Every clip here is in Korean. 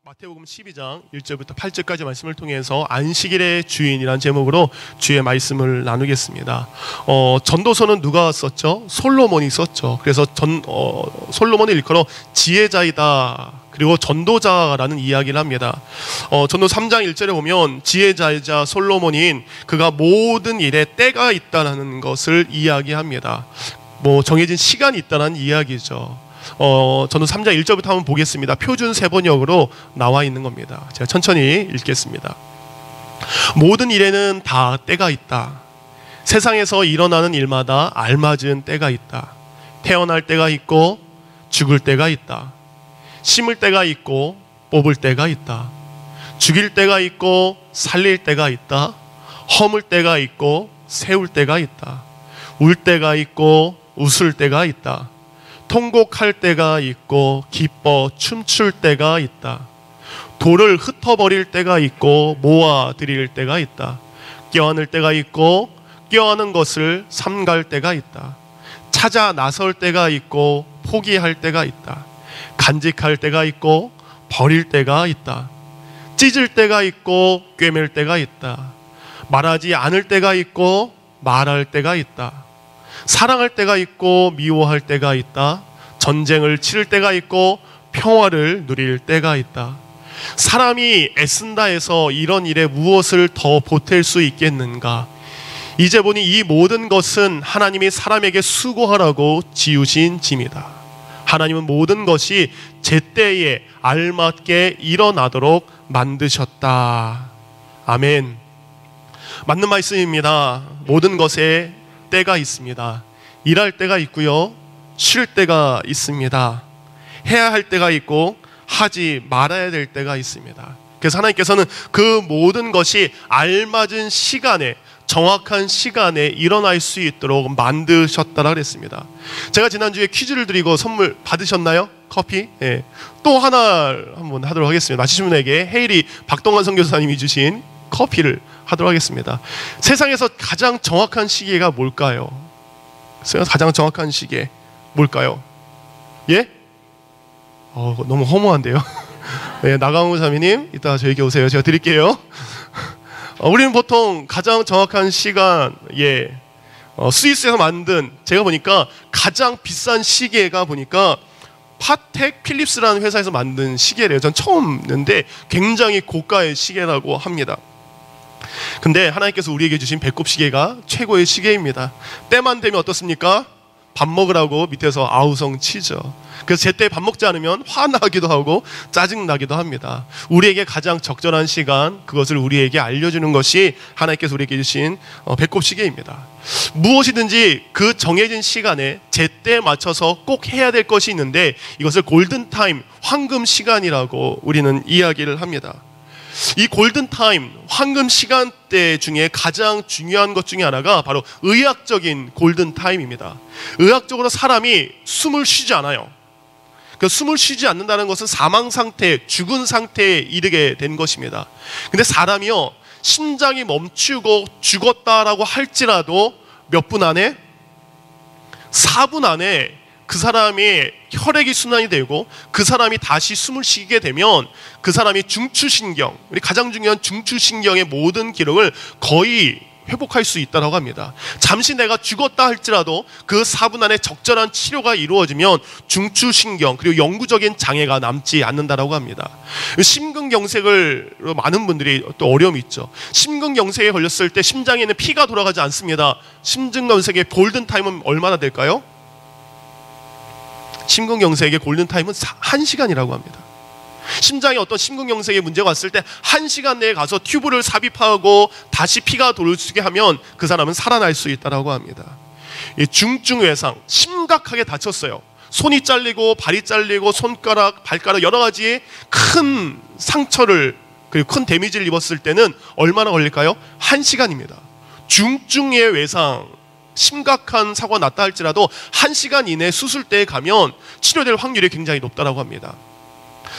마태복음 12장 1절부터 8절까지 말씀을 통해서 안식일의 주인이란 제목으로 주의 말씀을 나누겠습니다. 전도서는 누가 썼죠? 솔로몬이 썼죠. 그래서 솔로몬을 일컬어 지혜자이다, 그리고 전도자라는 이야기를 합니다. 전도 3장 1절에 보면 지혜자이자 솔로몬인 그가 모든 일에 때가 있다는 것을 이야기합니다. 정해진 시간이 있다는 이야기죠. 저는 3장 1절부터 한번 보겠습니다. 표준 세번역으로 나와 있는 겁니다. 제가 천천히 읽겠습니다. 모든 일에는 다 때가 있다. 세상에서 일어나는 일마다 알맞은 때가 있다. 태어날 때가 있고 죽을 때가 있다. 심을 때가 있고 뽑을 때가 있다. 죽일 때가 있고 살릴 때가 있다. 허물 때가 있고 세울 때가 있다. 울 때가 있고 웃을 때가 있다. 통곡할 때가 있고 기뻐 춤출 때가 있다. 돌을 흩어버릴 때가 있고 모아 드릴 때가 있다. 껴안을 때가 있고 껴안은 것을 삼갈 때가 있다. 찾아 나설 때가 있고 포기할 때가 있다. 간직할 때가 있고 버릴 때가 있다. 찢을 때가 있고 꿰맬 때가 있다. 말하지 않을 때가 있고 말할 때가 있다. 사랑할 때가 있고 미워할 때가 있다. 전쟁을 치를 때가 있고 평화를 누릴 때가 있다. 사람이 애쓴다 해서 이런 일에 무엇을 더 보탤 수 있겠는가? 이제 보니 이 모든 것은 하나님이 사람에게 수고하라고 지으신 짐이다. 하나님은 모든 것이 제때에 알맞게 일어나도록 만드셨다. 아멘. 맞는 말씀입니다. 모든 것에 때가 있습니다. 일할 때가 있고요, 쉴 때가 있습니다. 해야 할 때가 있고 하지 말아야 될 때가 있습니다. 그래서 하나님께서는 그 모든 것이 알맞은 시간에, 정확한 시간에 일어날 수 있도록 만드셨다라 그랬습니다. 제가 지난주에 퀴즈를 드리고 선물 받으셨나요? 커피? 네. 또 하나 한번 하도록 하겠습니다. 맞히신 분에게 헤일이 박동환 선교사님이 주신 커피를 하도록 하겠습니다. 세상에서 가장 정확한 시계가 뭘까요? 세상에서 가장 정확한 시계 뭘까요? 예? 너무 허무한데요. 네, 나강우 자매님 이따 저에게 오세요. 제가 드릴게요. 우리는 보통 가장 정확한 시간, 스위스에서 만든, 제가 보니까 가장 비싼 시계가 보니까 파텍 필립스라는 회사에서 만든 시계래요. 전 처음 듣는데 굉장히 고가의 시계라고 합니다. 근데 하나님께서 우리에게 주신 배꼽 시계가 최고의 시계입니다. 때만 되면 어떻습니까? 밥 먹으라고 밑에서 아우성 치죠. 그래서 제때 밥 먹지 않으면 화나기도 하고 짜증나기도 합니다. 우리에게 가장 적절한 시간, 그것을 우리에게 알려주는 것이 하나님께서 우리에게 주신 배꼽 시계입니다. 무엇이든지 그 정해진 시간에 제때에 맞춰서 꼭 해야 될 것이 있는데 이것을 골든타임, 황금 시간이라고 우리는 이야기를 합니다. 이 골든타임, 황금 시간대 중에 가장 중요한 것 중에 하나가 바로 의학적인 골든타임입니다. 의학적으로 사람이 숨을 쉬지 않아요. 그 숨을 쉬지 않는다는 것은 사망 상태, 죽은 상태에 이르게 된 것입니다. 근데 사람이요, 심장이 멈추고 죽었다라고 할지라도 몇 분 안에? 4분 안에 그 사람이 혈액이 순환이 되고 그 사람이 다시 숨을 쉬게 되면 그 사람이 중추신경, 우리 가장 중요한 중추신경의 모든 기록을 거의 회복할 수 있다고 합니다. 잠시 내가 죽었다 할지라도 그 4분 안에 적절한 치료가 이루어지면 중추신경 그리고 영구적인 장애가 남지 않는다고 합니다. 심근경색을 많은 분들이 또 어려움이 있죠. 심근경색에 걸렸을 때 심장에는 피가 돌아가지 않습니다. 심근경색의 골든타임은 얼마나 될까요? 심근경색의 골든타임은 1시간이라고 합니다. 심장에 어떤 심근경색의 문제가 왔을 때 1시간 내에 가서 튜브를 삽입하고 다시 피가 돌게 하면 그 사람은 살아날 수 있다고 합니다. 중증외상, 심각하게 다쳤어요. 손이 잘리고 발이 잘리고 손가락, 발가락 여러 가지 큰 상처를, 그리고 큰 데미지를 입었을 때는 얼마나 걸릴까요? 1시간입니다. 중증의 외상, 심각한 사고가 났다 할지라도 1시간 이내 수술대에 가면 치료될 확률이 굉장히 높다고 합니다.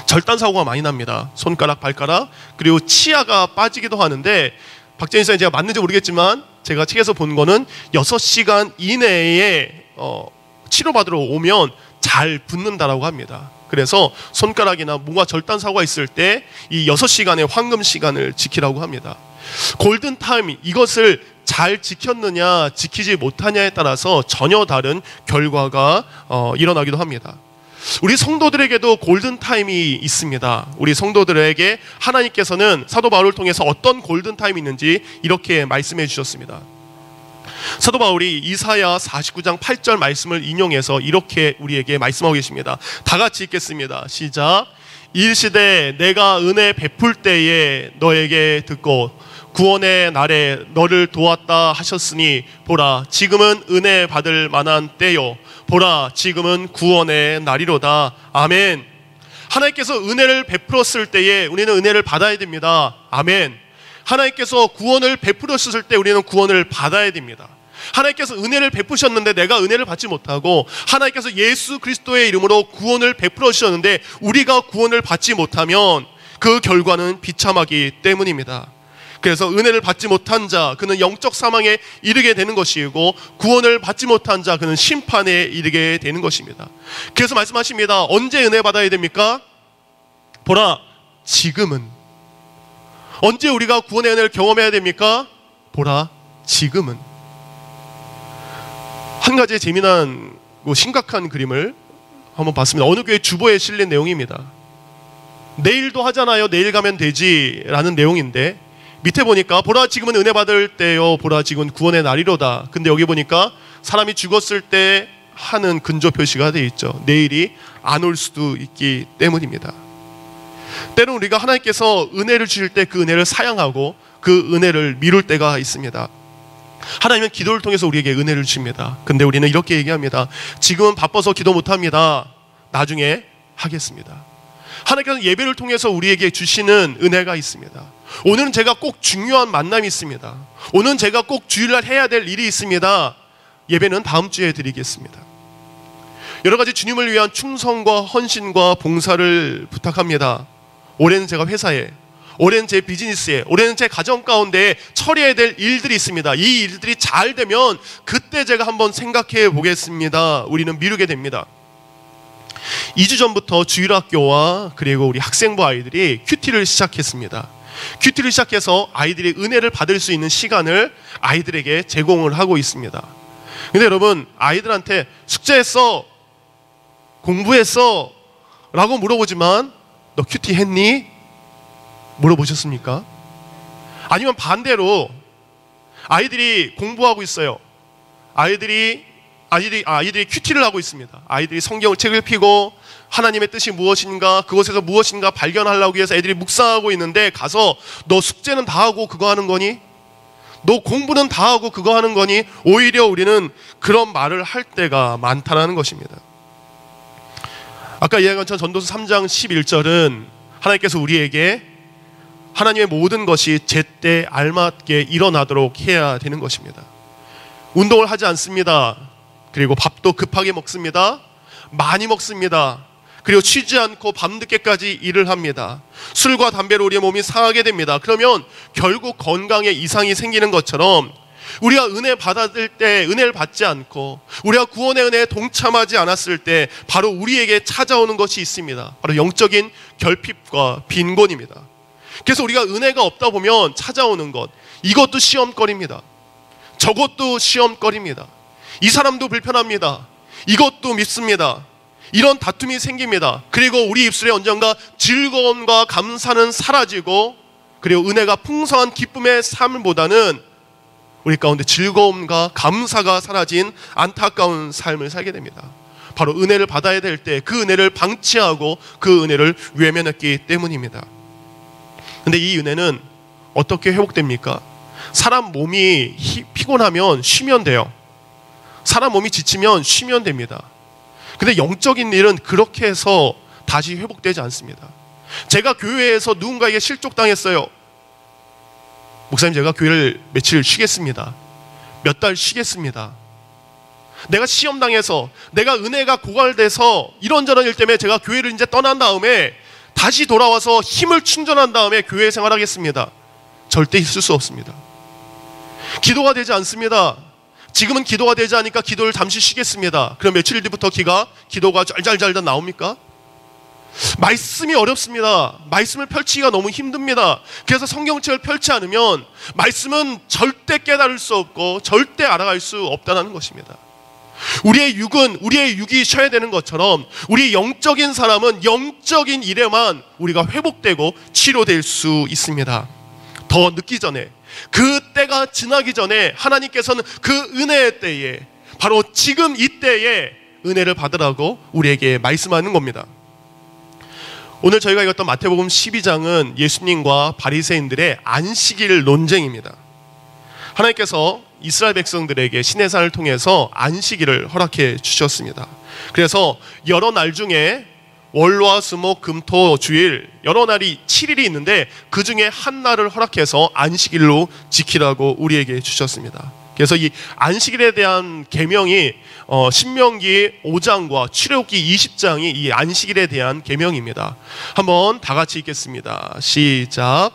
절단 사고가 많이 납니다. 손가락, 발가락, 그리고 치아가 빠지기도 하는데 박재인 선생님, 제가 맞는지 모르겠지만 제가 책에서 본 거는 6시간 이내에 치료받으러 오면 잘 붙는다라고 합니다. 그래서 손가락이나 뭔가 절단 사고가 있을 때 이 6시간의 황금 시간을 지키라고 합니다. 골든 타임, 이것을 잘 지켰느냐 지키지 못하냐에 따라서 전혀 다른 결과가 일어나기도 합니다. 우리 성도들에게도 골든 타임이 있습니다. 우리 성도들에게 하나님께서는 사도 바울을 통해서 어떤 골든 타임이 있는지 이렇게 말씀해 주셨습니다. 사도 바울이 이사야 49장 8절 말씀을 인용해서 이렇게 우리에게 말씀하고 계십니다. 다 같이 읽겠습니다. 시작. 일시되 내가 은혜 베풀 때에 너에게 듣고 구원의 날에 너를 도왔다 하셨으니 보라 지금은 은혜 받을 만한 때요 보라 지금은 구원의 날이로다. 아멘. 하나님께서 은혜를 베풀었을 때에 우리는 은혜를 받아야 됩니다. 아멘. 하나님께서 구원을 베풀었을 때 우리는 구원을 받아야 됩니다. 하나님께서 은혜를 베푸셨는데 내가 은혜를 받지 못하고 하나님께서 예수 그리스도의 이름으로 구원을 베풀어 주셨는데 우리가 구원을 받지 못하면 그 결과는 비참하기 때문입니다. 그래서 은혜를 받지 못한 자 그는 영적 사망에 이르게 되는 것이고 구원을 받지 못한 자 그는 심판에 이르게 되는 것입니다. 그래서 말씀하십니다. 언제 은혜 받아야 됩니까? 보라 지금은. 언제 우리가 구원의 은혜를 경험해야 됩니까? 보라 지금은. 한 가지 재미난 심각한 그림을 한번 봤습니다. 어느 교회 주보에 실린 내용입니다. 내일도 하잖아요. 내일 가면 되지 라는 내용인데 밑에 보니까 보라 지금은 은혜 받을 때요 보라 지금은 구원의 날이로다. 근데 여기 보니까 사람이 죽었을 때 하는 근조 표시가 되어 있죠. 내일이 안 올 수도 있기 때문입니다. 때로는 우리가 하나님께서 은혜를 주실 때 그 은혜를 사양하고 그 은혜를 미룰 때가 있습니다. 하나님은 기도를 통해서 우리에게 은혜를 주십니다. 근데 우리는 이렇게 얘기합니다. 지금은 바빠서 기도 못합니다. 나중에 하겠습니다. 하나님께서는 예배를 통해서 우리에게 주시는 은혜가 있습니다. 오늘은 제가 꼭 중요한 만남이 있습니다. 오늘은 제가 꼭 주일날 해야 될 일이 있습니다. 예배는 다음 주에 드리겠습니다. 여러 가지 주님을 위한 충성과 헌신과 봉사를 부탁합니다. 올해는 제가 회사에, 올해는 제 비즈니스에, 올해는 제 가정 가운데 처리해야 될 일들이 있습니다. 이 일들이 잘 되면 그때 제가 한번 생각해 보겠습니다. 우리는 미루게 됩니다. 2주 전부터 주일학교와 그리고 우리 학생부 아이들이 큐티를 시작했습니다. 큐티를 시작해서 아이들이 은혜를 받을 수 있는 시간을 아이들에게 제공을 하고 있습니다. 근데 여러분, 아이들한테 숙제했어? 공부했어? 라고 물어보지만 너 큐티 했니? 물어보셨습니까? 아니면 반대로 아이들이 공부하고 있어요. 아이들이 큐티를 하고 있습니다. 아이들이 성경을 책을 펴고 하나님의 뜻이 무엇인가 그것에서 무엇인가 발견하려고 해서 애들이 묵상하고 있는데 가서 너 숙제는 다 하고 그거 하는 거니? 너 공부는 다 하고 그거 하는 거니? 오히려 우리는 그런 말을 할 때가 많다는 것입니다. 아까 이야기한 전도서 3장 11절은 하나님께서 우리에게 하나님의 모든 것이 제때 알맞게 일어나도록 해야 되는 것입니다. 운동을 하지 않습니다. 그리고 밥도 급하게 먹습니다. 많이 먹습니다. 그리고 쉬지 않고 밤늦게까지 일을 합니다. 술과 담배로 우리의 몸이 상하게 됩니다. 그러면 결국 건강에 이상이 생기는 것처럼 우리가 은혜 받을 때 은혜를 받지 않고 우리가 구원의 은혜에 동참하지 않았을 때 바로 우리에게 찾아오는 것이 있습니다. 바로 영적인 결핍과 빈곤입니다. 그래서 우리가 은혜가 없다 보면 찾아오는 것, 이것도 시험거리입니다. 저것도 시험거리입니다. 이 사람도 불편합니다. 이것도 밉습니다. 이런 다툼이 생깁니다. 그리고 우리 입술에 언젠가 즐거움과 감사는 사라지고 그리고 은혜가 풍성한 기쁨의 삶보다는 우리 가운데 즐거움과 감사가 사라진 안타까운 삶을 살게 됩니다. 바로 은혜를 받아야 될 때 그 은혜를 방치하고 그 은혜를 외면했기 때문입니다. 근데 이 은혜는 어떻게 회복됩니까? 사람 몸이 피곤하면 쉬면 돼요. 사람 몸이 지치면 쉬면 됩니다. 근데 영적인 일은 그렇게 해서 다시 회복되지 않습니다. 제가 교회에서 누군가에게 실족당했어요. 목사님, 제가 교회를 며칠 쉬겠습니다. 몇 달 쉬겠습니다. 내가 시험당해서 내가 은혜가 고갈돼서 이런저런 일 때문에 제가 교회를 이제 떠난 다음에 다시 돌아와서 힘을 충전한 다음에 교회 생활하겠습니다. 절대 있을 수 없습니다. 기도가 되지 않습니다. 지금은 기도가 되지 않으니까 기도를 잠시 쉬겠습니다. 그럼 며칠 뒤부터 기도가 짤짤짤 나옵니까? 말씀이 어렵습니다. 말씀을 펼치기가 너무 힘듭니다. 그래서 성경책을 펼치 않으면 말씀은 절대 깨달을 수 없고 절대 알아갈 수 없다는 것입니다. 우리의 육이 쉬어야 되는 것처럼 우리 영적인 사람은 영적인 일에만 우리가 회복되고 치료될 수 있습니다. 더 늦기 전에, 그 때가 지나기 전에 하나님께서는 그 은혜의 때에, 바로 지금 이 때에 은혜를 받으라고 우리에게 말씀하는 겁니다. 오늘 저희가 읽었던 마태복음 12장은 예수님과 바리새인들의 안식일 논쟁입니다. 하나님께서 이스라엘 백성들에게 시내산을 통해서 안식일을 허락해 주셨습니다. 그래서 여러 날 중에 월화수목 금토 주일 여러 날이 7일이 있는데 그 중에 한 날을 허락해서 안식일로 지키라고 우리에게 주셨습니다. 그래서 이 안식일에 대한 계명이 신명기 5장과 출애굽기 20장이 이 안식일에 대한 계명입니다. 한번 다 같이 읽겠습니다. 시작.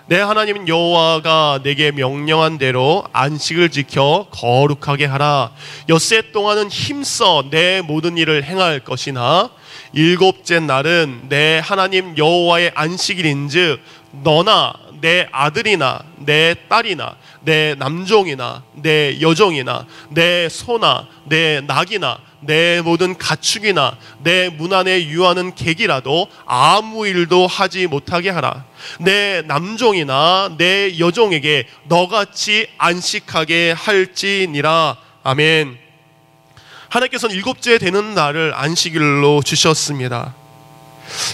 내 하나님 여호와가 내게 명령한 대로 안식을 지켜 거룩하게 하라. 엿새 동안은 힘써 내 모든 일을 행할 것이나 일곱째 날은 내 하나님 여호와의 안식일인즉 너나 내 아들이나 내 딸이나 내 남종이나 내 여종이나 내 소나 내 낙이나 내 모든 가축이나 내 문 안에 유하는 객이라도 아무 일도 하지 못하게 하라. 내 남종이나 내 여종에게 너같이 안식하게 할지니라. 아멘. 하나님께서는 일곱째 되는 날을 안식일로 주셨습니다.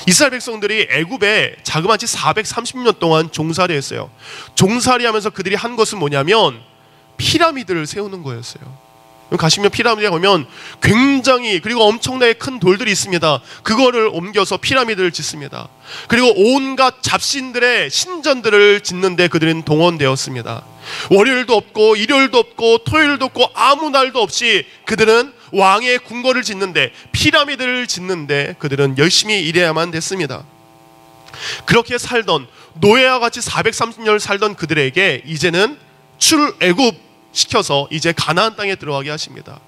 이스라엘 백성들이 애굽에 자그마치 430년 동안 종살이 했어요. 종살이 하면서 그들이 한 것은 뭐냐면 피라미드를 세우는 거였어요. 가시면 피라미드에 보면 굉장히, 그리고 엄청나게 큰 돌들이 있습니다. 그거를 옮겨서 피라미드를 짓습니다. 그리고 온갖 잡신들의 신전들을 짓는데 그들은 동원되었습니다. 월요일도 없고 일요일도 없고 토요일도 없고 아무 날도 없이 그들은 왕의 궁궐을 짓는데, 피라미드를 짓는데 그들은 열심히 일해야만 됐습니다. 그렇게 살던, 노예와 같이 430년을 살던 그들에게 이제는 출애굽 시켜서 이제 가나안 땅에 들어가게 하십니다.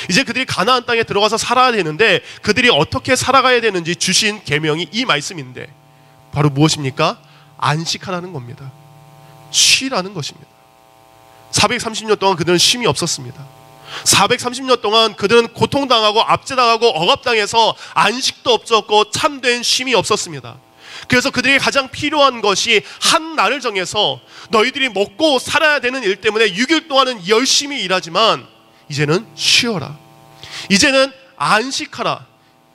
이제 그들이 가나안 땅에 들어가서 살아야 되는데 그들이 어떻게 살아가야 되는지 주신 계명이 이 말씀인데 바로 무엇입니까? 안식하라는 겁니다. 쉬라는 것입니다. 430년 동안 그들은 쉼이 없었습니다. 430년 동안 그들은 고통당하고 압제당하고 억압당해서 안식도 없었고 참된 쉼이 없었습니다. 그래서 그들이 가장 필요한 것이 한 날을 정해서 너희들이 먹고 살아야 되는 일 때문에 6일 동안은 열심히 일하지만 이제는 쉬어라, 이제는 안식하라,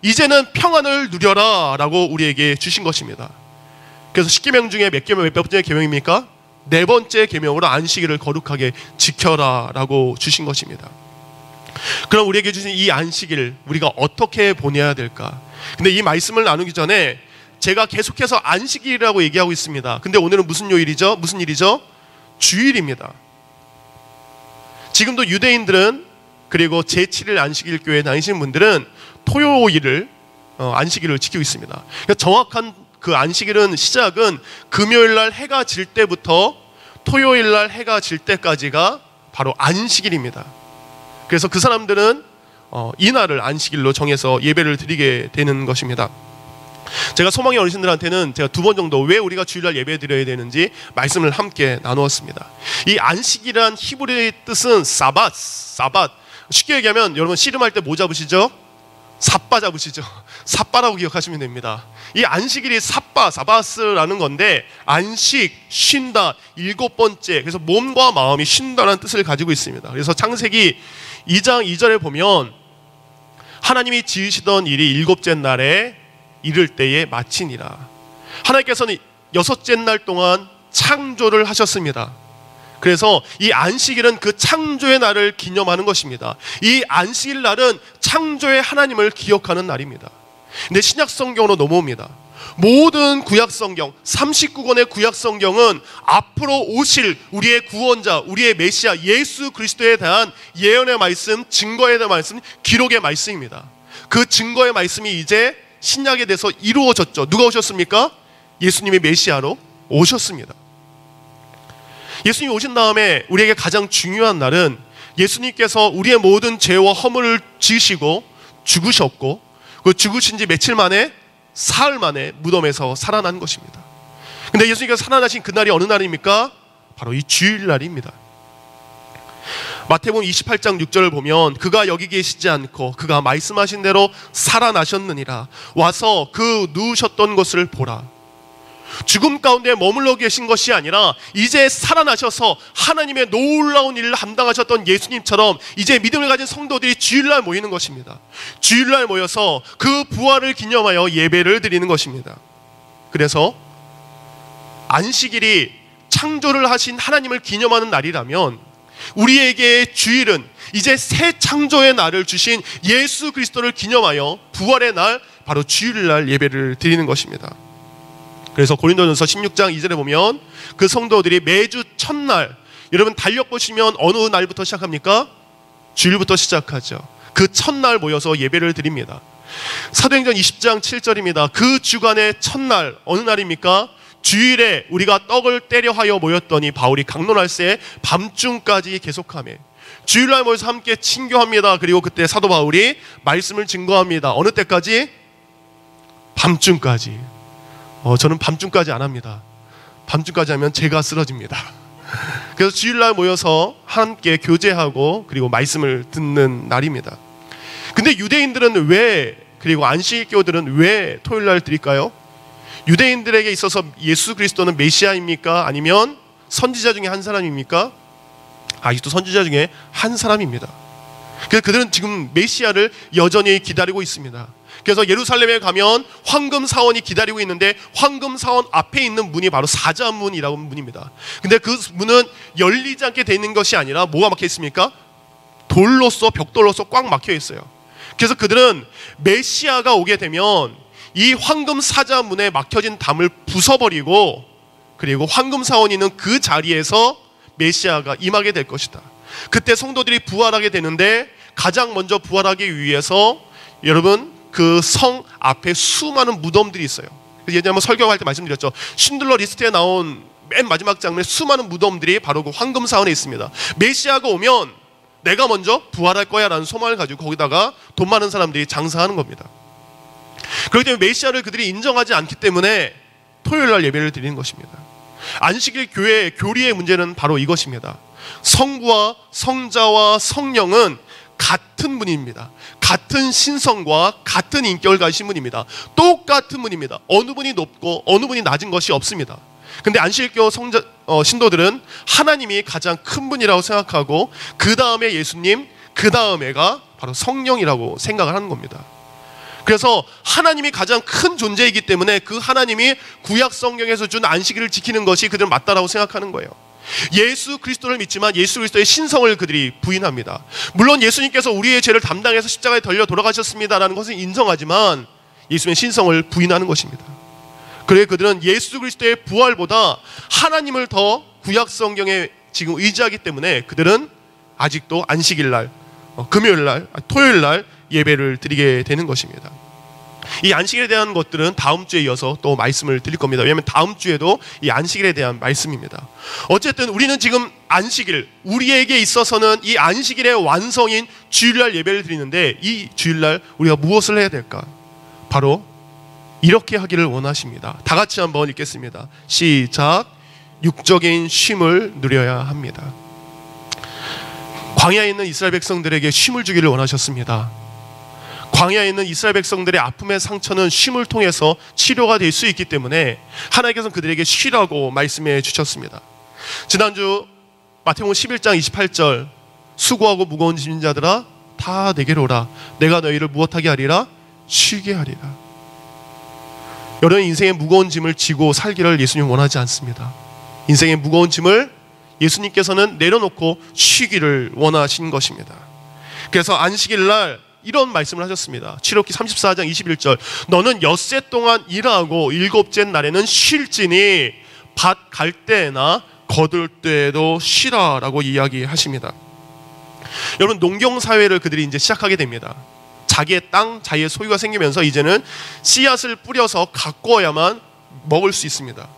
이제는 평안을 누려라 라고 우리에게 주신 것입니다. 그래서 10계명 중에 몇 번째 계명입니까? 4번째 계명으로 안식일을 거룩하게 지켜라 라고 주신 것입니다. 그럼 우리에게 주신 이 안식일 우리가 어떻게 보내야 될까? 근데 이 말씀을 나누기 전에 제가 계속해서 안식일이라고 얘기하고 있습니다. 근데 오늘은 무슨 요일이죠? 무슨 일이죠? 주일입니다. 지금도 유대인들은, 그리고 제7일 안식일 교회에 다니시는 분들은 토요일을 안식일을 지키고 있습니다. 그러니까 정확한 그 안식일은 시작은 금요일날 해가 질 때부터 토요일날 해가 질 때까지가 바로 안식일입니다. 그래서 그 사람들은 이날을 안식일로 정해서 예배를 드리게 되는 것입니다. 제가 소망의 어르신들한테는 제가 2번 정도 왜 우리가 주일날 예배 드려야 되는지 말씀을 함께 나누었습니다. 이 안식이란 히브리의 뜻은 사밧. 쉽게 얘기하면 여러분 씨름할 때 뭐 잡으시죠? 삿바 잡으시죠? 삿바라고 기억하시면 됩니다. 이 안식일이 사바스라는 건데, 안식, 쉰다, 7번째, 그래서 몸과 마음이 쉰다는 뜻을 가지고 있습니다. 그래서 창세기 2장 2절에 보면 하나님이 지으시던 일이 7째 날에 이를 때에 마치니라. 하나님께서는 6째 날 동안 창조를 하셨습니다. 그래서 이 안식일은 그 창조의 날을 기념하는 것입니다. 이 안식일 날은 창조의 하나님을 기억하는 날입니다. 근데 신약 성경으로 넘어옵니다. 모든 구약 성경, 39권의 구약 성경은 앞으로 오실 우리의 구원자, 우리의 메시아 예수 그리스도에 대한 예언의 말씀, 증거에 대한 말씀, 기록의 말씀입니다. 그 증거의 말씀이 이제 신약에 대해서 이루어졌죠. 누가 오셨습니까? 예수님이 메시아로 오셨습니다. 예수님이 오신 다음에 우리에게 가장 중요한 날은 예수님께서 우리의 모든 죄와 허물을 지으시고 죽으셨고, 그 죽으신 지 며칠 만에 사흘 만에 무덤에서 살아난 것입니다. 근데 예수님께서 살아나신 그날이 어느 날입니까? 바로 이 주일날입니다. 마태복음 28장 6절을 보면 그가 여기 계시지 않고 그가 말씀하신 대로 살아나셨느니라. 와서 그 누우셨던 곳을 보라. 죽음 가운데 머물러 계신 것이 아니라 이제 살아나셔서 하나님의 놀라운 일을 감당하셨던 예수님처럼 이제 믿음을 가진 성도들이 주일날 모이는 것입니다. 주일날 모여서 그 부활을 기념하여 예배를 드리는 것입니다. 그래서 안식일이 창조를 하신 하나님을 기념하는 날이라면 우리에게 주일은 이제 새 창조의 날을 주신 예수 그리스도를 기념하여 부활의 날, 바로 주일날 예배를 드리는 것입니다. 그래서 고린도전서 16장 2절에 보면 그 성도들이 매주 첫날, 여러분 달력 보시면 어느 날부터 시작합니까? 주일부터 시작하죠. 그 첫날 모여서 예배를 드립니다. 사도행전 20장 7절입니다. 그 주간의 첫날 어느 날입니까? 주일에 우리가 떡을 떼려 하여 모였더니 바울이 강론할새 밤중까지 계속하며, 주일날 모여서 함께 친교합니다. 그리고 그때 사도 바울이 말씀을 증거합니다. 어느 때까지? 밤중까지. 저는 밤중까지 안 합니다. 밤중까지 하면 제가 쓰러집니다. 그래서 주일날 모여서 함께 교제하고 그리고 말씀을 듣는 날입니다. 근데 유대인들은 왜, 그리고 안식일교들은 왜 토요일날 드릴까요? 유대인들에게 있어서 예수 그리스도는 메시아입니까? 아니면 선지자 중에 한 사람입니까? 아직도 선지자 중에 한 사람입니다. 그래서 그들은 지금 메시아를 여전히 기다리고 있습니다. 그래서 예루살렘에 가면 황금 사원이 기다리고 있는데 황금 사원 앞에 있는 문이 바로 사자문이라고 하는 문입니다. 근데 그 문은 열리지 않게 돼 있는 것이 아니라 뭐가 막혀 있습니까? 돌로서, 벽돌로서 꽉 막혀 있어요. 그래서 그들은 메시아가 오게 되면 이 황금 사자문에 막혀진 담을 부숴버리고 그리고 황금 사원이 있는 그 자리에서 메시아가 임하게 될 것이다. 그때 성도들이 부활하게 되는데 가장 먼저 부활하기 위해서 여러분 그 성 앞에 수많은 무덤들이 있어요. 예전에 한번 설교할 때 말씀드렸죠. 신들러 리스트에 나온 맨 마지막 장면에 수많은 무덤들이 바로 그 황금 사원에 있습니다. 메시아가 오면 내가 먼저 부활할 거야 라는 소망을 가지고 거기다가 돈 많은 사람들이 장사하는 겁니다. 그렇기 때문에 메시아를 그들이 인정하지 않기 때문에 토요일날 예배를 드리는 것입니다. 안식일 교회 교리의 문제는 바로 이것입니다. 성부와 성자와 성령은 같은 분입니다. 같은 신성과 같은 인격을 가지신 분입니다. 똑같은 분입니다. 어느 분이 높고 어느 분이 낮은 것이 없습니다. 근데 안식일교 신도들은 하나님이 가장 큰 분이라고 생각하고 그 다음에 예수님, 그 다음에가 바로 성령이라고 생각을 하는 겁니다. 그래서 하나님이 가장 큰 존재이기 때문에 그 하나님이 구약 성경에서 준 안식일을 지키는 것이 그들은 맞다라고 생각하는 거예요. 예수 그리스도를 믿지만 예수 그리스도의 신성을 그들이 부인합니다. 물론 예수님께서 우리의 죄를 담당해서 십자가에 달려 돌아가셨습니다라는 것을 인정하지만 예수님의 신성을 부인하는 것입니다. 그래 그들은 예수 그리스도의 부활보다 하나님을 더 구약 성경에 지금 의지하기 때문에 그들은 아직도 안식일날, 금요일날, 토요일날 예배를 드리게 되는 것입니다. 이 안식일에 대한 것들은 다음 주에 이어서 또 말씀을 드릴 겁니다. 왜냐하면 다음 주에도 이 안식일에 대한 말씀입니다. 어쨌든 우리는 지금 안식일, 우리에게 있어서는 이 안식일의 완성인 주일날 예배를 드리는데 이 주일날 우리가 무엇을 해야 될까? 바로 이렇게 하기를 원하십니다. 다 같이 한번 읽겠습니다. 시작. 육적인 쉼을 누려야 합니다. 광야에 있는 이스라엘 백성들에게 쉼을 주기를 원하셨습니다. 광야에 있는 이스라엘 백성들의 아픔의 상처는 쉼을 통해서 치료가 될 수 있기 때문에 하나님께서는 그들에게 쉬라고 말씀해 주셨습니다. 지난주 마태복음 11장 28절 수고하고 무거운 짐진 자들아 다 내게로 오라 내가 너희를 무엇하게 하리라? 쉬게 하리라. 여러분 인생의 무거운 짐을 지고 살기를 예수님 원하지 않습니다. 인생의 무거운 짐을 예수님께서는 내려놓고 쉬기를 원하신 것입니다. 그래서 안식일날 이런 말씀을 하셨습니다. 출애굽기 34장 21절 너는 엿새 동안 일하고 일곱째 날에는 쉴지니 밭 갈 때나 거둘 때에도 쉬라 라고 이야기하십니다. 여러분 농경사회를 그들이 이제 시작하게 됩니다. 자기의 땅, 자기의 소유가 생기면서 이제는 씨앗을 뿌려서 가꿔야만 먹을 수 있습니다.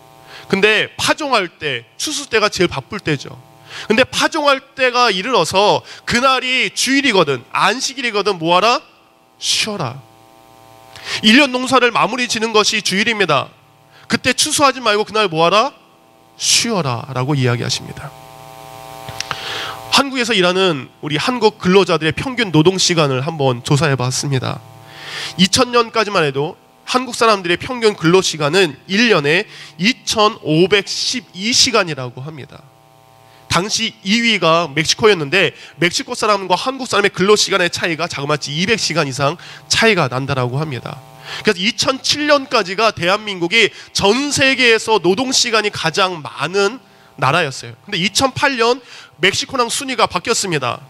근데 파종할 때, 추수 때가 제일 바쁠 때죠. 근데 파종할 때가 이르러서 그날이 주일이거든 안식일이거든 뭐하라? 쉬어라. 1년 농사를 마무리 지는 것이 주일입니다. 그때 추수하지 말고 그날 뭐하라? 쉬어라 라고 이야기하십니다. 한국에서 일하는 우리 한국 근로자들의 평균 노동시간을 한번 조사해 봤습니다. 2000년까지만 해도 한국 사람들의 평균 근로시간은 1년에 2512시간이라고 합니다. 당시 2위가 멕시코였는데 멕시코 사람과 한국 사람의 근로시간의 차이가 자그마치 200시간 이상 차이가 난다라고 합니다. 그래서 2007년까지가 대한민국이 전 세계에서 노동시간이 가장 많은 나라였어요. 근데 2008년 멕시코랑 순위가 바뀌었습니다.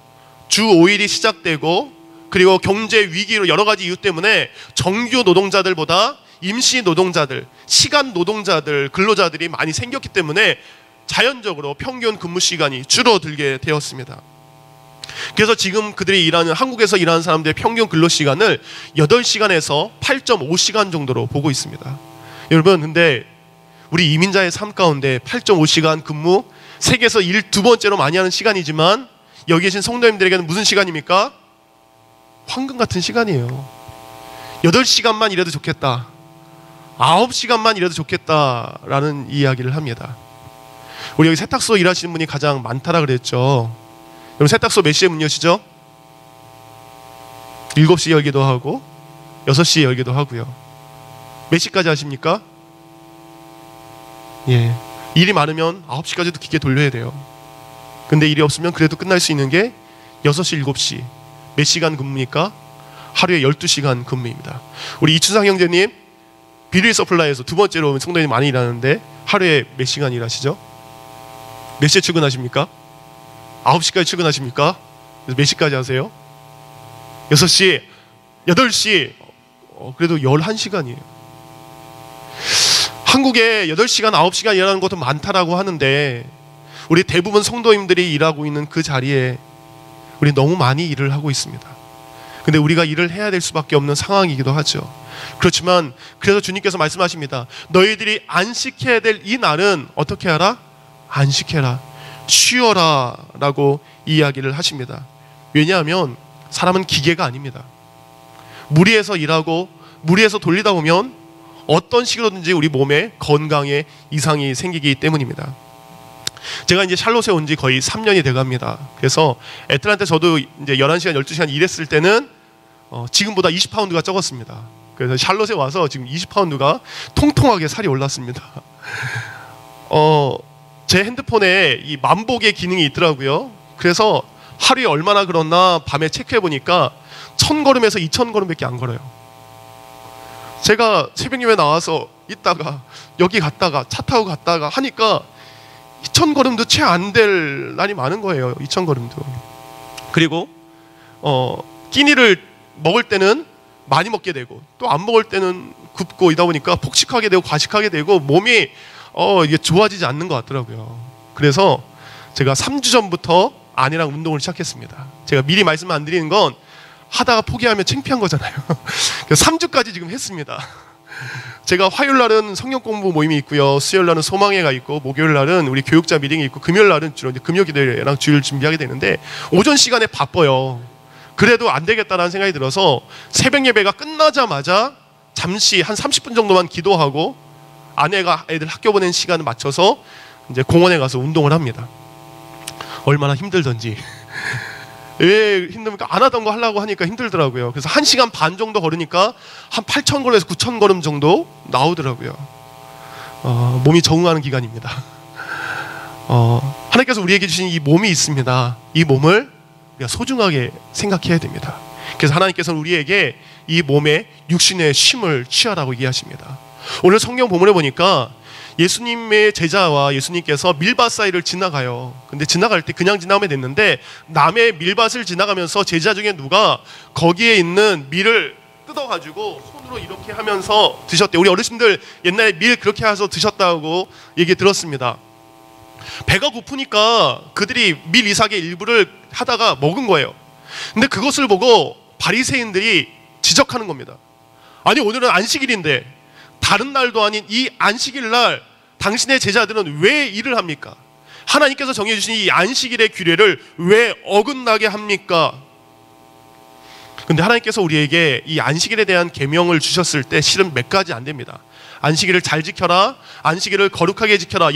주 5일이 시작되고 그리고 경제 위기로 여러 가지 이유 때문에 정규 노동자들보다 임시 노동자들, 시간 노동자들, 근로자들이 많이 생겼기 때문에 자연적으로 평균 근무 시간이 줄어들게 되었습니다. 그래서 지금 그들이 일하는 한국에서 일하는 사람들의 평균 근로 시간을 8시간에서 8.5시간 정도로 보고 있습니다. 여러분, 근데 우리 이민자의 삶 가운데 8.5시간 근무, 세계에서 일 두 번째로 많이 하는 시간이지만 여기 계신 성도님들에게는 무슨 시간입니까? 황금 같은 시간이에요. 8시간만 일해도 좋겠다, 9시간만 일해도 좋겠다라는 이야기를 합니다. 우리 여기 세탁소 일하시는 분이 가장 많다라 그랬죠. 여러분, 세탁소 몇 시에 문 여시죠? 7시에 열기도 하고 6시에 열기도 하고요. 몇 시까지 하십니까? 예, 일이 많으면 9시까지도 기계 돌려야 돼요. 근데 일이 없으면 그래도 끝날 수 있는 게 6시, 7시. 몇 시간 근무입니까? 하루에 12시간 근무입니다. 우리 이춘상 형제님 비릴 서플라이에서 두 번째로 성도님 많이 일하는데 하루에 몇 시간 일하시죠? 몇 시에 출근하십니까? 9시까지 출근하십니까? 그래서 몇 시까지 하세요? 6시, 8시, 그래도 11시간이에요. 한국에 8시간, 9시간 일하는 것도 많다라고 하는데 우리 대부분 성도님들이 일하고 있는 그 자리에 우리 너무 많이 일을 하고 있습니다. 근데 우리가 일을 해야 될 수밖에 없는 상황이기도 하죠. 그렇지만 그래서 주님께서 말씀하십니다. 너희들이 안식해야 될 이 날은 어떻게 하라? 안식해라, 쉬어라 라고 이야기를 하십니다. 왜냐하면 사람은 기계가 아닙니다. 무리해서 일하고 무리해서 돌리다 보면 어떤 식으로든지 우리 몸에 건강에 이상이 생기기 때문입니다. 제가 이제 샬롯에 온 지 거의 3년이 돼갑니다. 그래서 애틀란타 저도 이제 11시간, 12시간 일했을 때는 지금보다 20파운드가 적었습니다. 그래서 샬롯에 와서 지금 20파운드가 통통하게 살이 올랐습니다. 제 핸드폰에 이 만복의 기능이 있더라고요. 그래서 하루에 얼마나 걸었나 밤에 체크해 보니까 1000걸음에서 2000걸음밖에 안 걸어요. 제가 새벽 예배 나와서 있다가 여기 갔다가 차 타고 갔다가 하니까 2000걸음도 채 안 될 날이 많은 거예요. 2000걸음도. 그리고 끼니를 먹을 때는 많이 먹게 되고 또 안 먹을 때는 굽고 이다 보니까 폭식하게 되고 과식하게 되고 몸이 이게 좋아지지 않는 것 같더라고요. 그래서 제가 3주 전부터 아내랑 운동을 시작했습니다. 제가 미리 말씀 안 드리는 건 하다가 포기하면 창피한 거잖아요. 그래서 3주까지 지금 했습니다. 제가 화요일 날은 성경 공부 모임이 있고요, 수요일 날은 소망회가 있고, 목요일 날은 우리 교육자 미팅이 있고, 금요일 날은 주로 이제 금요기도회랑 주일 준비하게 되는데 오전 시간에 바빠요. 그래도 안 되겠다라는 생각이 들어서 새벽 예배가 끝나자마자 잠시 한 30분 정도만 기도하고 아내가 애들 학교 보낸 시간을 맞춰서 이제 공원에 가서 운동을 합니다. 얼마나 힘들던지. 왜 힘듭니까? 안 하던 거 하려고 하니까 힘들더라고요. 그래서 1시간 반 정도 걸으니까 한 8,000걸음에서 9,000걸음 정도 나오더라고요. 몸이 적응하는 기간입니다. 하나님께서 우리에게 주신 이 몸이 있습니다. 이 몸을 우리가 소중하게 생각해야 됩니다. 그래서 하나님께서는 우리에게 이 몸에 육신의 쉼을 취하라고 얘기하십니다. 오늘 성경 본문에 보니까 예수님의 제자와 예수님께서 밀밭 사이를 지나가요. 근데 지나갈 때 그냥 지나가면 됐는데 남의 밀밭을 지나가면서 제자 중에 누가 거기에 있는 밀을 뜯어가지고 손으로 이렇게 하면서 드셨대요. 우리 어르신들 옛날에 밀 그렇게 해서 드셨다고 얘기 들었습니다. 배가 고프니까 그들이 밀 이삭의 일부를 하다가 먹은 거예요. 근데 그것을 보고 바리새인들이 지적하는 겁니다. 아니, 오늘은 안식일인데 다른 날도 아닌 이 안식일 날 당신의 제자들은 왜 일을 합니까? 하나님께서 정해주신 이 안식일의 규례를 왜 어긋나게 합니까? 근데 하나님께서 우리에게 이 안식일에 대한 계명을 주셨을 때 실은 몇 가지 안 됩니다. 안식일을 잘 지켜라, 안식일을 거룩하게 지켜라.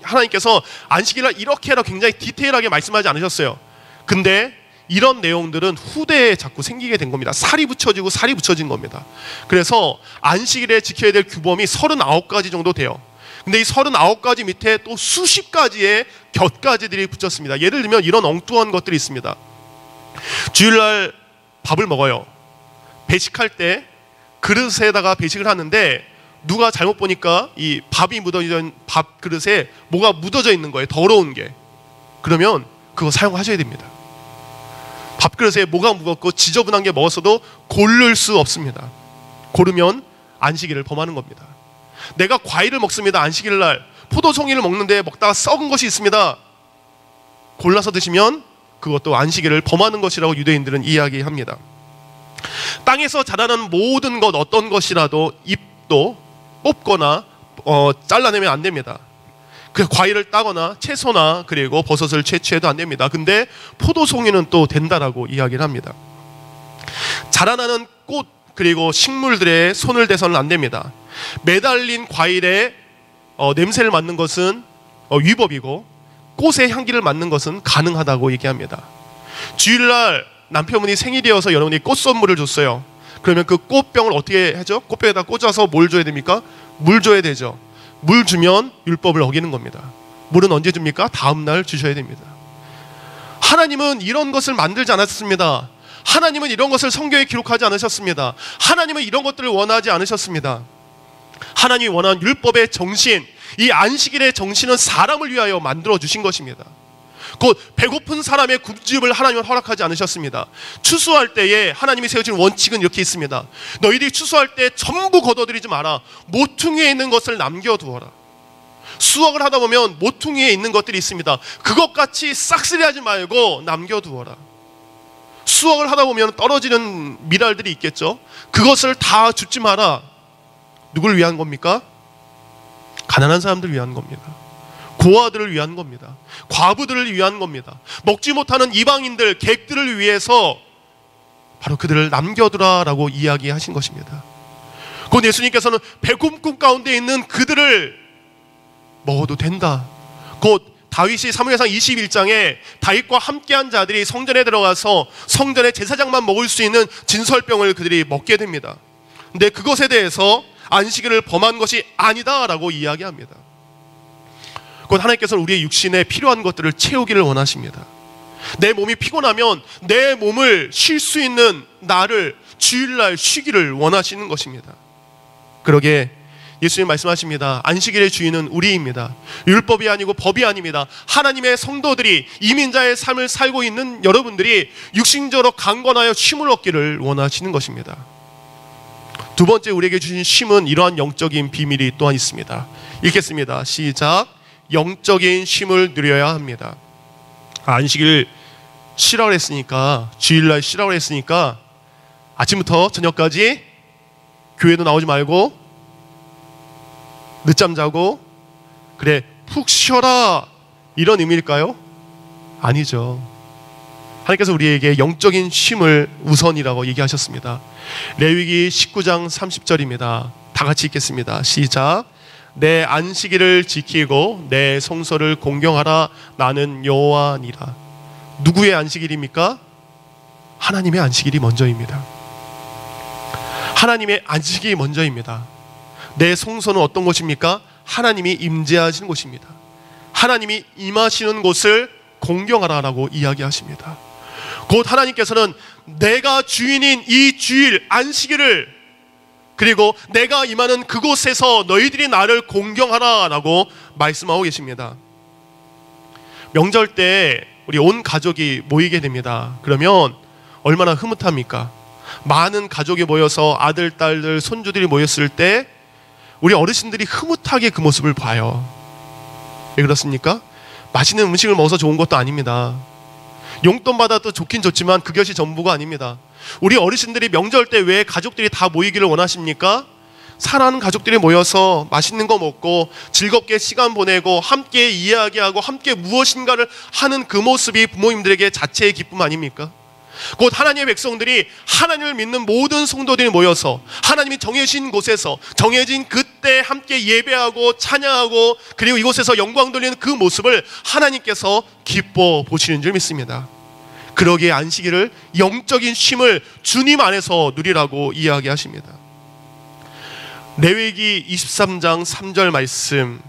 하나님께서 안식일을 이렇게 해라 굉장히 디테일하게 말씀하지 않으셨어요. 근데 이런 내용들은 후대에 자꾸 생기게 된 겁니다. 살이 붙여지고 살이 붙여진 겁니다. 그래서 안식일에 지켜야 될 규범이 39가지 정도 돼요. 근데 이 39가지 밑에 또 수십 가지의 곁가지들이 붙였습니다. 예를 들면 이런 엉뚱한 것들이 있습니다. 주일날 밥을 먹어요. 배식할 때 그릇에다가 배식을 하는데 누가 잘못 보니까 이 밥이 묻어진 밥 그릇에 뭐가 묻어져 있는 거예요. 더러운 게. 그러면 그거 사용하셔야 됩니다. 밥그릇에 뭐가 묻었고 지저분한 게 먹었어도 고를 수 없습니다. 고르면 안식일을 범하는 겁니다. 내가 과일을 먹습니다. 안식일 날 포도송이를 먹는데 먹다가 썩은 것이 있습니다. 골라서 드시면 그것도 안식일을 범하는 것이라고 유대인들은 이야기합니다. 땅에서 자라는 모든 것 어떤 것이라도 잎도 뽑거나 잘라내면 안 됩니다. 그 과일을 따거나 채소나 그리고 버섯을 채취해도 안 됩니다. 근데 포도송이는 또 된다라고 이야기를 합니다. 자라나는 꽃 그리고 식물들에 손을 대서는 안 됩니다. 매달린 과일에 냄새를 맡는 것은 위법이고 꽃의 향기를 맡는 것은 가능하다고 얘기합니다. 주일날 남편분이 생일이어서 여러분이 꽃 선물을 줬어요. 그러면 그 꽃병을 어떻게 하죠? 꽃병에다 꽂아서 뭘 줘야 됩니까? 물 줘야 되죠. 물 주면 율법을 어기는 겁니다. 물은 언제 줍니까? 다음날 주셔야 됩니다. 하나님은 이런 것을 만들지 않았습니다. 하나님은 이런 것을 성경에 기록하지 않으셨습니다. 하나님은 이런 것들을 원하지 않으셨습니다. 하나님이 원하는 율법의 정신, 이 안식일의 정신은 사람을 위하여 만들어 주신 것입니다. 곧 배고픈 사람의 굶주림을 하나님은 허락하지 않으셨습니다. 추수할 때에 하나님이 세우신 원칙은 이렇게 있습니다. 너희들이 추수할 때 전부 거둬들이지 마라. 모퉁이에 있는 것을 남겨두어라. 수확을 하다 보면 모퉁이에 있는 것들이 있습니다. 그것같이 싹쓸이하지 말고 남겨두어라. 수확을 하다 보면 떨어지는 미랄들이 있겠죠. 그것을 다 줍지 마라. 누굴 위한 겁니까? 가난한 사람들을 위한 겁니다. 고아들을 위한 겁니다. 과부들을 위한 겁니다. 먹지 못하는 이방인들, 객들을 위해서 바로 그들을 남겨두라라고 이야기하신 것입니다. 곧 예수님께서는 배고픔 가운데 있는 그들을 먹어도 된다. 곧 다윗이 사무엘상 21장에 다윗과 함께한 자들이 성전에 들어가서 성전의 제사장만 먹을 수 있는 진설병을 그들이 먹게 됩니다. 근데 그것에 대해서 안식일을 범한 것이 아니다라고 이야기합니다. 곧 하나님께서는 우리의 육신에 필요한 것들을 채우기를 원하십니다. 내 몸이 피곤하면 내 몸을 쉴 수 있는 날을 주일날 쉬기를 원하시는 것입니다. 그러게 예수님 말씀하십니다. 안식일의 주인은 우리입니다. 율법이 아니고 법이 아닙니다. 하나님의 성도들이 이민자의 삶을 살고 있는 여러분들이 육신적으로 강건하여 쉼을 얻기를 원하시는 것입니다. 두 번째 우리에게 주신 쉼은 이러한 영적인 비밀이 또한 있습니다. 읽겠습니다. 시작. 영적인 쉼을 누려야 합니다. 안식일 쉬라고 했으니까, 주일날 쉬라고 했으니까 아침부터 저녁까지 교회도 나오지 말고 늦잠 자고 그래 푹 쉬어라, 이런 의미일까요? 아니죠. 하나님께서 우리에게 영적인 쉼을 우선이라고 얘기하셨습니다. 레위기 19장 30절입니다. 다 같이 읽겠습니다. 시작. 내 안식일을 지키고 내 성소를 공경하라. 나는 여호와니라. 누구의 안식일입니까? 하나님의 안식일이 먼저입니다. 하나님의 안식일이 먼저입니다. 내 성소는 어떤 곳입니까? 하나님이 임재하시는 곳입니다. 하나님이 임하시는 곳을 공경하라라고 이야기하십니다. 곧 하나님께서는 내가 주인인 이 주일 안식일을, 그리고 내가 임하는 그곳에서 너희들이 나를 공경하라라고 말씀하고 계십니다. 명절 때 우리 온 가족이 모이게 됩니다. 그러면 얼마나 흐뭇합니까? 많은 가족이 모여서 아들, 딸들, 손주들이 모였을 때 우리 어르신들이 흐뭇하게 그 모습을 봐요. 왜 그렇습니까? 맛있는 음식을 먹어서 좋은 것도 아닙니다. 용돈 받아도 좋긴 좋지만 그것이 전부가 아닙니다. 우리 어르신들이 명절 때 왜 가족들이 다 모이기를 원하십니까? 사랑하는 가족들이 모여서 맛있는 거 먹고 즐겁게 시간 보내고 함께 이야기하고 함께 무엇인가를 하는 그 모습이 부모님들에게 자체의 기쁨 아닙니까? 곧 하나님의 백성들이 하나님을 믿는 모든 성도들이 모여서 하나님이 정해진 곳에서 정해진 그때 함께 예배하고 찬양하고 그리고 이곳에서 영광 돌리는 그 모습을 하나님께서 기뻐 보시는 줄 믿습니다. 그러기에 안식일을 영적인 쉼을 주님 안에서 누리라고 이야기하십니다. 레위기 23장 3절 말씀,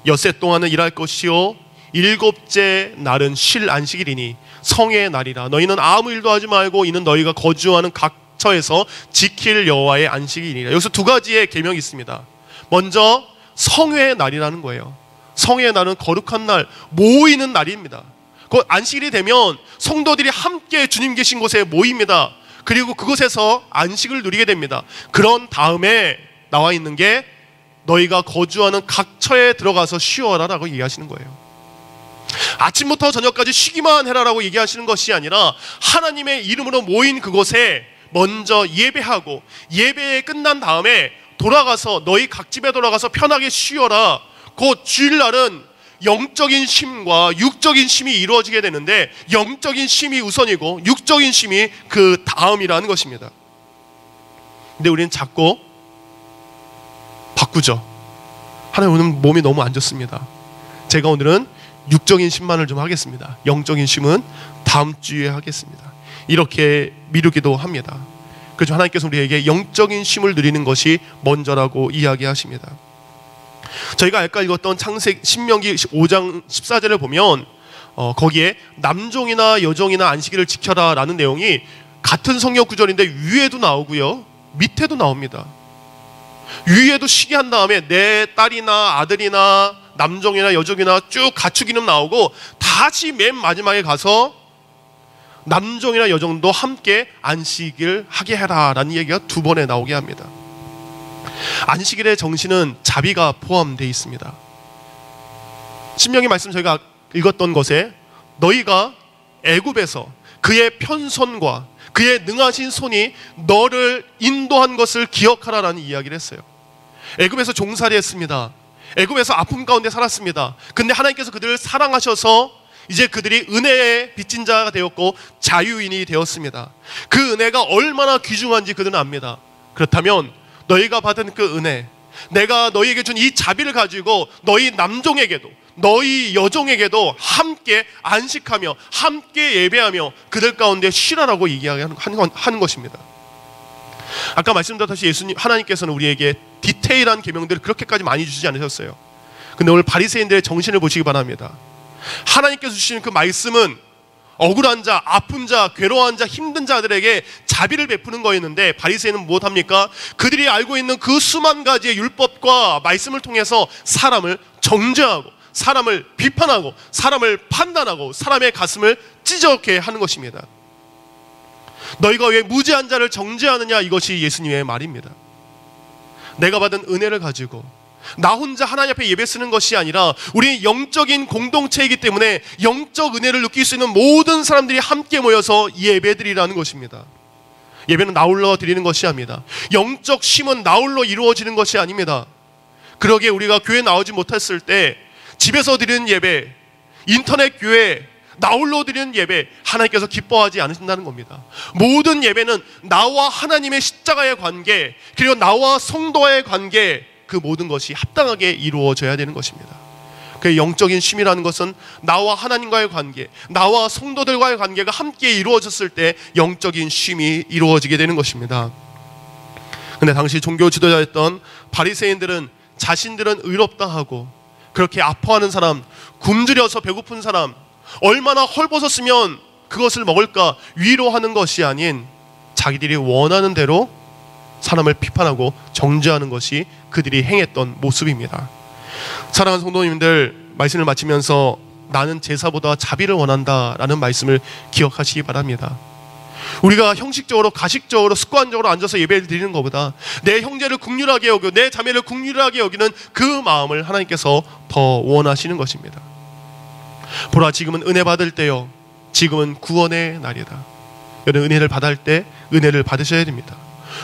엿새 동안은 일할 것이요 일곱째 날은 쉴 안식일이니 성의 날이라. 너희는 아무 일도 하지 말고 이는 너희가 거주하는 각처에서 지킬 여호와의 안식일이라. 여기서 두 가지의 계명이 있습니다. 먼저 성회의 날이라는 거예요. 성회의 날은 거룩한 날, 모이는 날입니다. 그 안식일이 되면 성도들이 함께 주님 계신 곳에 모입니다. 그리고 그곳에서 안식을 누리게 됩니다. 그런 다음에 나와 있는 게 너희가 거주하는 각처에 들어가서 쉬어라 라고 얘기하시는 거예요. 아침부터 저녁까지 쉬기만 해라라고 얘기하시는 것이 아니라 하나님의 이름으로 모인 그곳에 먼저 예배하고 예배에 끝난 다음에 돌아가서 너희 각 집에 돌아가서 편하게 쉬어라. 곧 주일날은 영적인 쉼과 육적인 쉼이 이루어지게 되는데 영적인 쉼이 우선이고 육적인 쉼이 그 다음이라는 것입니다. 근데 우리는 자꾸 바꾸죠. 하나님 오늘 몸이 너무 안 좋습니다. 제가 오늘은 육적인 쉼만을 좀 하겠습니다. 영적인 쉼은 다음 주에 하겠습니다. 이렇게 미루기도 합니다. 그래서 하나님께서 우리에게 영적인 쉼을 누리는 것이 먼저라고 이야기하십니다. 저희가 아까 읽었던 창세기 신명기 5장 14절을 보면 거기에 남종이나 여종이나 안식일을 지켜라 라는 내용이 같은 성경 구절인데 위에도 나오고요 밑에도 나옵니다. 위에도 쉬게 한 다음에 내 딸이나 아들이나 남종이나 여종이나 쭉 가축 이름 나오고 다시 맨 마지막에 가서 남종이나 여종도 함께 안식일 하게 해라 라는 얘기가 두 번에 나오게 합니다. 안식일의 정신은 자비가 포함되어 있습니다. 신명기 말씀 저희가 읽었던 것에 너희가 애굽에서 그의 편손과 그의 능하신 손이 너를 인도한 것을 기억하라라는 이야기를 했어요. 애굽에서 종살이 했습니다. 애굽에서 아픔 가운데 살았습니다. 근데 하나님께서 그들을 사랑하셔서 이제 그들이 은혜에 빚진 자가 되었고 자유인이 되었습니다. 그 은혜가 얼마나 귀중한지 그들은 압니다. 그렇다면 너희가 받은 그 은혜, 내가 너희에게 준 이 자비를 가지고 너희 남종에게도 너희 여종에게도 함께 안식하며 함께 예배하며 그들 가운데 쉬라라고 얘기하는 것입니다. 아까 말씀드렸듯이 하나님께서는 우리에게 디테일한 계명들을 그렇게까지 많이 주시지 않으셨어요. 근데 오늘 바리새인들의 정신을 보시기 바랍니다. 하나님께서 주시는 그 말씀은 억울한 자, 아픈 자, 괴로워한 자, 힘든 자들에게 자비를 베푸는 거였는데 바리새인은 무엇합니까? 그들이 알고 있는 그 수만 가지의 율법과 말씀을 통해서 사람을 정죄하고 사람을 비판하고 사람을 판단하고 사람의 가슴을 찢어게 하는 것입니다. 너희가 왜 무죄한 자를 정죄하느냐, 이것이 예수님의 말입니다. 내가 받은 은혜를 가지고 나 혼자 하나님 앞에 예배 쓰는 것이 아니라 우리 영적인 공동체이기 때문에 영적 은혜를 느낄 수 있는 모든 사람들이 함께 모여서 예배드리라는 것입니다. 예배는 나 홀로 드리는 것이 아닙니다. 영적 쉼은 나 홀로 이루어지는 것이 아닙니다. 그러기에 우리가 교회 나오지 못했을 때 집에서 드리는 예배, 인터넷 교회, 나 홀로 드리는 예배, 하나님께서 기뻐하지 않으신다는 겁니다. 모든 예배는 나와 하나님의 십자가의 관계, 그리고 나와 성도와의 관계, 그 모든 것이 합당하게 이루어져야 되는 것입니다. 그 영적인 쉼이라는 것은 나와 하나님과의 관계, 나와 성도들과의 관계가 함께 이루어졌을 때 영적인 쉼이 이루어지게 되는 것입니다. 근데 당시 종교 지도자였던 바리새인들은 자신들은 의롭다 하고 그렇게 아파하는 사람, 굶주려서 배고픈 사람, 얼마나 헐벗었으면 그것을 먹을까 위로하는 것이 아닌 자기들이 원하는 대로 사람을 비판하고 정죄하는 것이 그들이 행했던 모습입니다. 사랑하는 성도님들, 말씀을 마치면서 나는 제사보다 자비를 원한다라는 말씀을 기억하시기 바랍니다. 우리가 형식적으로 가식적으로 습관적으로 앉아서 예배를 드리는 것보다 내 형제를 긍휼하게 여기고 내 자매를 긍휼하게 여기는 그 마음을 하나님께서 더 원하시는 것입니다. 보라, 지금은 은혜 받을 때요, 지금은 구원의 날이다. 여러분, 은혜를 받을 때 은혜를 받으셔야 됩니다.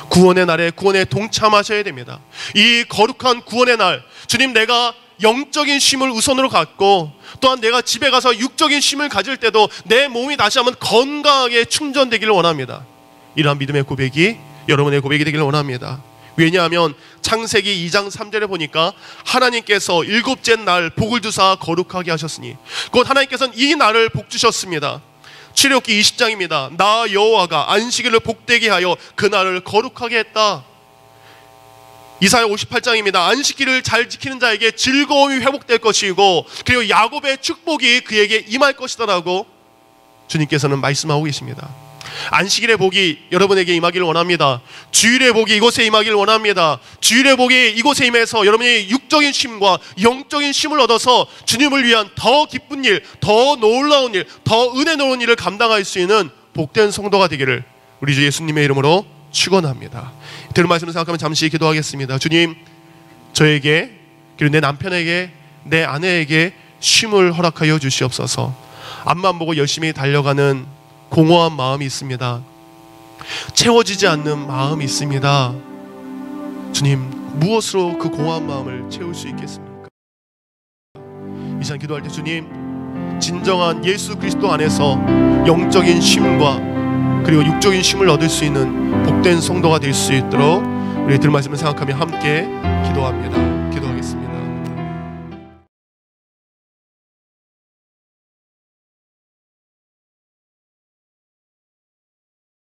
구원의 날에 구원에 동참하셔야 됩니다. 이 거룩한 구원의 날, 주님 내가 영적인 쉼을 우선으로 갖고, 또한 내가 집에 가서 육적인 쉼을 가질 때도 내 몸이 다시 한번 건강하게 충전되기를 원합니다. 이러한 믿음의 고백이 여러분의 고백이 되기를 원합니다. 왜냐하면 창세기 2장 3절에 보니까 하나님께서 일곱째 날 복을 주사 거룩하게 하셨으니, 곧 하나님께서는 이 날을 복 주셨습니다. 출애굽기 20장입니다. 나 여호와가 안식일을 복되게 하여 그 날을 거룩하게 했다. 이사야 58장입니다. 안식일을 잘 지키는 자에게 즐거움이 회복될 것이고, 그리고 야곱의 축복이 그에게 임할 것이다라고 주님께서는 말씀하고 계십니다. 안식일의 복이 여러분에게 임하기를 원합니다. 주일의 복이 이곳에 임하기를 원합니다. 주일의 복이 이곳에 임해서 여러분이 육적인 쉼과 영적인 쉼을 얻어서 주님을 위한 더 기쁜 일, 더 놀라운 일, 더 은혜로운 일을 감당할 수 있는 복된 성도가 되기를 우리 주 예수님의 이름으로 축원합니다. 들은 말씀을 생각하면 잠시 기도하겠습니다. 주님, 저에게, 그리고 내 남편에게, 내 아내에게 쉼을 허락하여 주시옵소서. 앞만 보고 열심히 달려가는 공허한 마음이 있습니다. 채워지지 않는 마음이 있습니다. 주님, 무엇으로 그 공허한 마음을 채울 수 있겠습니까? 이 시간 기도할 때 주님, 진정한 예수 그리스도 안에서 영적인 쉼과 그리고 육적인 쉼을 얻을 수 있는 복된 성도가 될 수 있도록 우리 들은 말씀을 생각하며 함께 기도합니다.